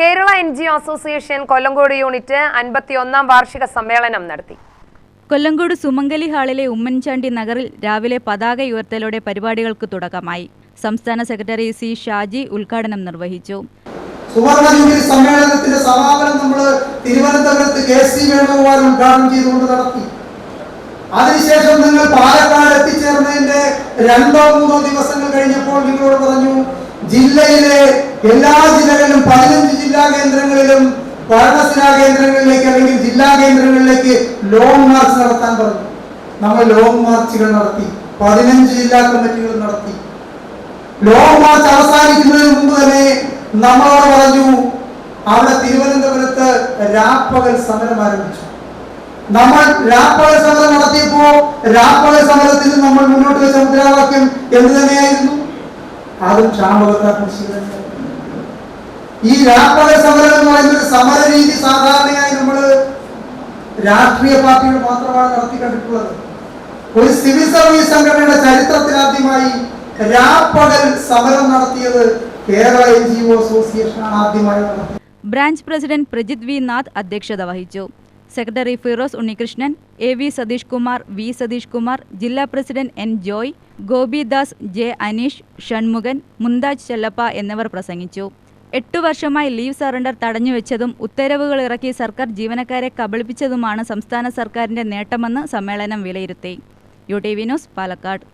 Kerala NGO association Kollengode unit 51ാം വാർഷിക സമ്മേളനം നടത്തി. കൊല്ലങ്കോട് സുമംഗലി ഹാളിലെ ഉമ്മൻചാണ്ടി നഗറിൽ രാവിലെ പതാക ഉയർത്തലോടെ പരിപാടികൾക്ക് തുടക്കമായി. സംസ്ഥാന സെക്രട്ടറി സി ഷാജി ഉദ്ഘാടനം നിർവഹിച്ചു. സുവർണ ജൂബിലി സമ്മേളനത്തിന്റെ സമാപനം നമ്മൾ തിരുവനന്തപുരത്ത് KC വേണുഗോപാൽ ഉദ്ഘാടനം ചെയ്തുകൊണ്ട് നടത്തി. അതിനുശേഷം നിങ്ങൾ പാലക്കാട് എത്തിച്ചേർന്നതിന്റെ 2-3 ദിവസങ്ങൾ കഴിഞ്ഞപ്പോൾ നിങ്ങളോട് പറഞ്ഞു, ജില്ലയിലെ എല്ലാ ജില്ലകളിലും 15 ജില്ലാ കേന്ദ്രങ്ങളിലും ഭരണസിരാ കേന്ദ്രങ്ങളിലേക്ക് അല്ലെങ്കിൽ ജില്ലാ കേന്ദ്രങ്ങളിലേക്ക് ലോങ് മാർച്ച് നടത്താൻ പറഞ്ഞു. നമ്മൾ ലോങ് മാർച്ചുകൾ നടത്തി, 15 ജില്ലാ കമ്മിറ്റികൾ നടത്തി. ലോങ് മാർച്ച് അവസാനിക്കുന്നതിന് മുമ്പ് തന്നെ നമ്മളോട് പറഞ്ഞു, അവിടെ തിരുവനന്തപുരത്ത് രാപ്പകൽ സമരം ആരംഭിച്ചു. നമ്മൾ രാപ്പകൽ സമരം നടത്തിയപ്പോ രാപ്പകൽ സമരത്തിൽ നമ്മൾ മുന്നോട്ട് വെച്ച മുദ്രാവാക്യം എന്ത് തന്നെയായിരുന്നു? അതും ക്ഷാമകർത്താ. ഈ രാപ്പകൽ സമരം എന്ന് പറയുന്ന ഒരു സമര രീതി സാധാരണയായി നമ്മൾ രാഷ്ട്രീയ പാർട്ടികൾ മാത്രമാണ് നടത്തി കണ്ടിട്ടുള്ളത്. ഒരു സിവിൽ സർവീസ് സംഘടനയുടെ ചരിത്രത്തിലാദ്യമായി രാപ്പകൽ സമരം നടത്തിയത് കേരള NGO അസോസിയേഷൻ ആദ്യമായി നടത്തി. Branch president Prajith V Nath അധ്യക്ഷത വഹിച്ചു. Secretary Firoz Unnikrishnan, AV Satheesh Kumar, V Satheesh Kumar, ജില്ലാ president N Joy, Gopidas, J Aneesh, Shanmukhan, Mumtaj Chellappa എന്നിവർ പ്രസംഗിച്ചു. 8 വർഷമായി ലീവ് സറണ്ടർ തടഞ്ഞുവെച്ചതും ഉത്തരവുകൾ ഇറക്കി സർക്കാർ ജീവനക്കാരെ കബളിപ്പിച്ചതുമാണ് സംസ്ഥാന സർക്കാരിന്റെ നേട്ടമെന്ന് സമ്മേളനം വിലയിരുത്തി. UTV news, Palakkad.